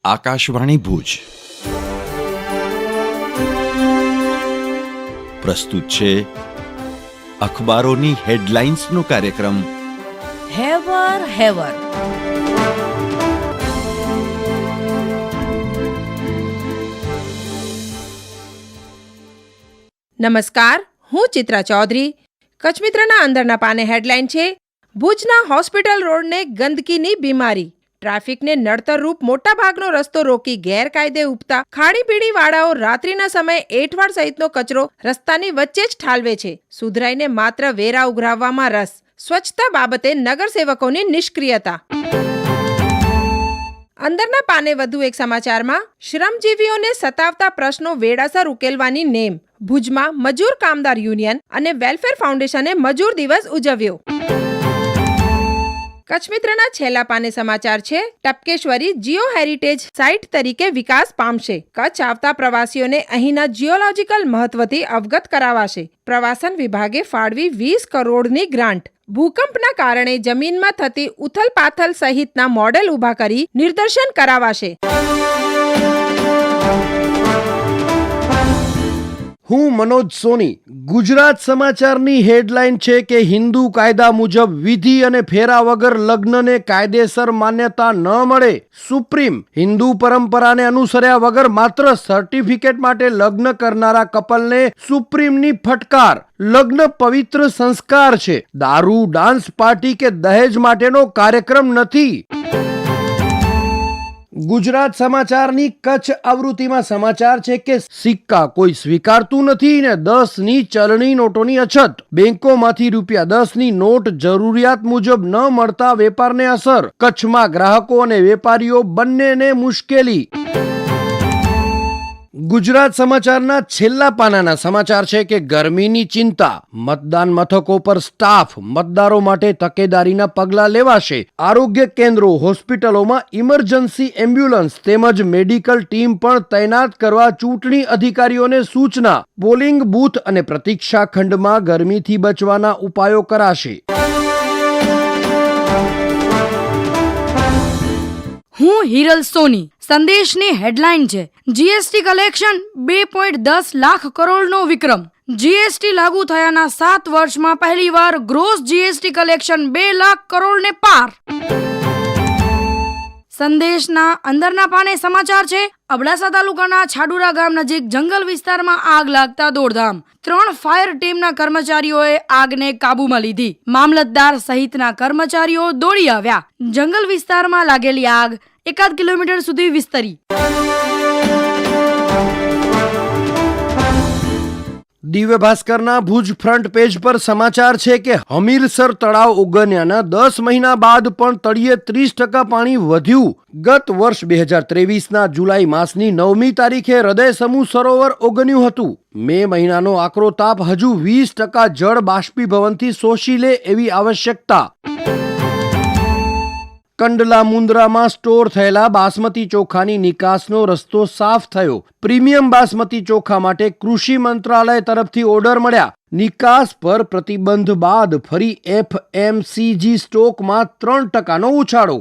આકાશવાણી ભુજ પ્રસ્તુત છે અખબારોની હેડલાઇન્સનો કાર્યક્રમ હેવર હેવર. નમસ્કાર, હું ચિત્રા ચૌધરી. કચ્છ મિત્રના અંદરના પાને હેડલાઇન છે: ભુજના હોસ્પિટલ રોડને ગંદકીની બીમારી. ટ્રાફિકને નડતરરૂપ મોટાભાગનો રસ્તો રોકી ગેરકાયદે ઉપતા ખાણીપીણી વાળાઓ રાત્રિના સમયે એઠવાડ સહિતનો કચરો રસ્તાની વચ્ચે જ ઠાલવે છે. સુધરાઈને માત્ર વેરા ઉઘરાવવામાં રસ. સ્વચ્છતા બાબતે નગરસેવકોની નિષ્ક્રિયતા. અંદરના પાને વધુ એક સમાચારમાં શ્રમજીવીઓને સતાવતા પ્રશ્નો વેળાસર ઉકેલવાની નેમ. ભુજમાં મજૂર કામદાર યુનિયન અને વેલફેર ફાઉન્ડેશને મજૂર દિવસ ઉજવ્યો. કચ્છ મિત્રના છેલ્લા પાને સમાચાર છે: ટપકેશ્વરી જીઓ હેરિટેજ સાઇટ તરીકે વિકાસ પામશે. કચ્છ આવતા પ્રવાસીઓને અહીંના જીઓલોજીકલ મહત્વથી અવગત કરાવાશે. પ્રવાસન વિભાગે ફાળવી 20 કરોડની ગ્રાન્ટ. ભૂકંપના કારણે જમીનમાં થતી ઉથલપાથલ સહિતના મોડેલ ઊભા કરી નિદર્શન કરાવાશે. હું મનોજ સોની. ગુજરાત સમાચારની હેડલાઇન છે કે હિન્દુ કાયદા મુજબ વિધિ અને ફેરા વગર લગ્નને કાયદેસર માન્યતા ન મળે. સુપ્રીમ. હિન્દુ પરંપરાને અનુસર્યા વગર માત્ર સર્ટિફિકેટ માટે લગ્ન કરનારા કપલને સુપ્રીમની ફટકાર. લગ્ન પવિત્ર સંસ્કાર છે, દારૂ, ડાન્સ પાર્ટી કે દહેજ માટેનો કાર્યક્રમ નથી. ગુજરાત સમાચારની કચ્છ આવૃત્તિમાં સમાચાર છે કે સિક્કા કોઈ સ્વીકારતું નથી ને 10ની ચલણી નોટોની અછત. બેંકોમાંથી ₹10ની નોટ જરૂરિયાત મુજબ ન મળતા વેપારને અસર. કચ્છમાં ગ્રાહકો અને વેપારીઓ બંનેને મુશ્કેલી. ગુજરાત સમાચારના છેલ્લા પાનાના સમાચાર છે કે ગરમીની ચિંતા. મતદાન મથકો પર સ્ટાફ. મતદારો માટે તકેદારીના પગલાં લેવાશે. આરોગ્ય કેન્દ્રો, હોસ્પિટલોમાં ઇમરજન્સી એમ્બ્યુલન્સ તેમજ મેડિકલ ટીમ પણ તૈનાત કરવા ચૂંટણી અધિકારીઓને સૂચના. પોલિંગ બૂથ અને પ્રતીક્ષા ખંડમાં ગરમીથી બચવાના ઉપાયો કરાશે. હું હિરલ સોની. સંદેશની હેડલાઇન છે: જીએસટી કલેક્શન 2.10 લાખ કરોડનો વિક્રમ. જીએસટી લાગુ થયાના 7 વર્ષમાં પહેલીવાર ગ્રોસ જીએસટી કલેક્શન 2 લાખ કરોડને પાર. સંદેશના અંદરના પાને સમાચાર છે: અબડાસા તાલુકાના છાડુરા ગામ નજીક જંગલ વિસ્તારમાં આગ લાગતા દોડધામ. 3 ફાયર ટીમના કર્મચારીઓએ આગને કાબૂમાં લીધી. મામલતદાર સહિતના કર્મચારીઓ દોડી આવ્યા. જંગલ વિસ્તારમાં લાગેલી આગ 1 કિલોમીટર સુધી વિસ્તરી. દિવ્ય ભાસ્કરના ભુજ ફ્રન્ટ પેજ પર સમાચાર છે કે હમીરસર તળાવ ઓગન્યાના 10 મહિના બાદ પણ તળિયે 30% પાણી વધ્યું. ગત વર્ષ 2023ના જુલાઈ માસની 9મી તારીખે હૃદય સમૂહ સરોવર ઓગન્યું હતું. મે મહિનાનો આકરો તાપ હજુ 20% જળ બાષ્પીભવનથી શોષી લે એવી આવશ્યકતા. કંડલા મુન્દ્રામાં સ્ટોર થયેલા બાસમતી ચોખાની નિકાસનો રસ્તો સાફ થયો. પ્રીમિયમ બાસમતી ચોખા માટે કૃષિ મંત્રાલય તરફથી ઓર્ડર મળ્યા. નિકાસ પર પ્રતિબંધ બાદ ફરી FMCG સ્ટોકમાં 3%નો ઉછાળો.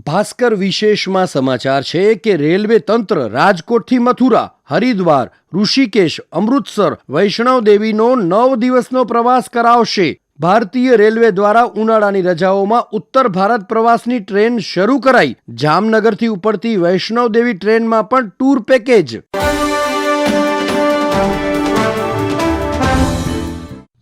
ભાસ્કર વિશેષમાં સમાચાર છે કે રેલવે તંત્ર રાજકોટથી મથુરા, હરિદ્વાર, ઋષિકેશ, અમૃતસર, વૈષ્ણવ દેવીનો 9 દિવસનો પ્રવાસ કરાવશે. ભારતીય રેલવે દ્વારા ઉનાળાની રજાઓમાં ઉત્તર ભારત પ્રવાસની ટ્રેન શરૂ કરાઈ. જામનગરથી ઉપડતી વૈષ્ણવ દેવી ટ્રેનમાં પણ ટૂર પેકેજ.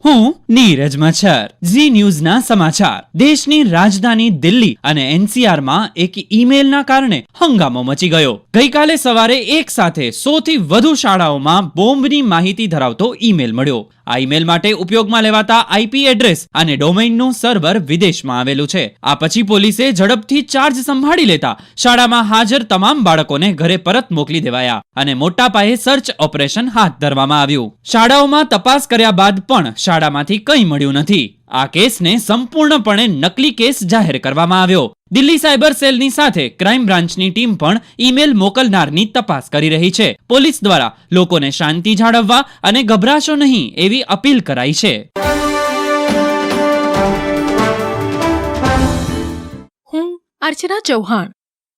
હું નીરજ મચ્છર. ઝી ન્યૂઝના સમાચાર. દેશની રાજધાની દિલ્હી અને NCRમાં એક ઈમેલના કારણે હંગામો મચી ગયો. ગઈકાલે સવારે એક સાથે 100 થી વધુ શાળાઓમાં બોમ્બની માહિતી ધરાવતો ઈમેલ મળ્યો. આ ઈમેલ માટે ઉપયોગમાં લેવાતા IP એડ્રેસ અને ડોમેઇનનું સર્વર વિદેશમાં આવેલું છે. આ પછી પોલીસે ઝડપથી ચાર્જ સંભાળી લેતા શાળામાં હાજર તમામ બાળકોને ઘરે પરત મોકલી દેવાયા અને મોટા પાયે સર્ચ ઓપરેશન હાથ ધરવામાં આવ્યું. શાળાઓમાં તપાસ કર્યા બાદ પણ શાળામાંથી કંઈ મળ્યું નથી. આ કેસને સંપૂર્ણપણે નકલી કેસ જાહેર કરવામાં આવ્યો. દિલ્હી સાયબર સેલની સાથે ક્રાઇમ બ્રાન્ચની ટીમ પણ ઈમેલ મોકલનારની તપાસ કરી રહી છે. પોલીસ દ્વારા લોકોને શાંતિ જાળવવા અને ગભરાશો નહીં એવી અપીલ કરાઈ છે. હું અર્ચના ચૌહાણ.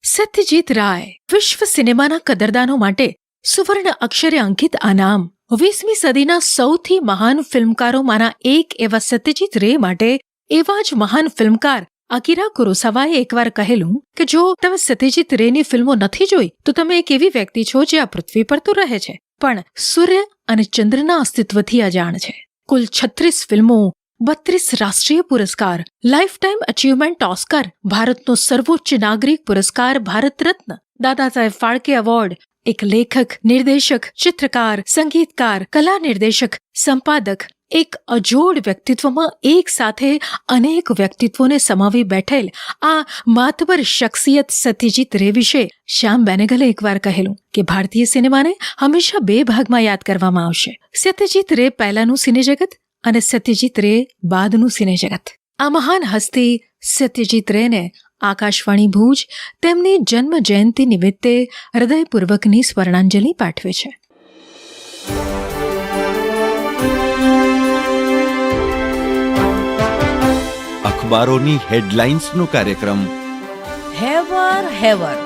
સત્યજીત રાય વિશ્વ સિનેમાના કદરદાનો માટે સુવર્ણ અક્ષરે અંકિત આ નામ 20મી સદીના સૌથી મહાન ફિલ્મકારોમાંના એક એવા સત્યજીત રે માટે એવા જ મહાન ફિલ્મકાર અકીરા કુરોસાવાએ એકવાર કહેલું કે જો તમે સત્યજીત રેની ફિલ્મો નથી જોઈ તો તમે એક એવી વ્યક્તિ છો જે આ પૃથ્વી પર તો રહે છે પણ સૂર્ય અને ચંદ્રના અસ્તિત્વથી અજાણ છે. કુલ 36 ફિલ્મો, 32 રાષ્ટ્રીય પુરસ્કાર, લાઈફ ટાઈમ અચીવમેન્ટ ઓસ્કાર, ભારતનો સર્વોચ્ચ નાગરિક પુરસ્કાર ભારત રત્ન, દાદા સાહેબ ફાળકે એવોર્ડ, એક લેખક, નિર્દેશક, ચિત્રકાર, સંગીતકાર, કલા નિર્દેશક, સંપાદક, એક અજોડ વ્યક્તિત્વમાં એક સાથે અનેક વ્યક્તિત્વોને સમાવી બેઠેલ આ માતબર શખ્સિયત સત્યજીત રે વિશે શ્યામ બેનેગલે એકવાર કહેલું કે ભારતીય સિનેમાને હંમેશા 2 ભાગમાં યાદ કરવામાં આવશે. સત્યજીત રે પહેલાનું સિનેજગત અને સત્યજીત રે બાદનું સિનેજગત. આ મહાન હસ્તી સત્યજીત રેને આકાશવાણી ભુજ તેમની જન્મ જયંતિ નિમિત્તે હૃદયપૂર્વકની સ્મરણાંજલિ પાઠવે છે. અખબારોની હેડલાઇન્સનો કાર્યક્રમ હેવર હેવર.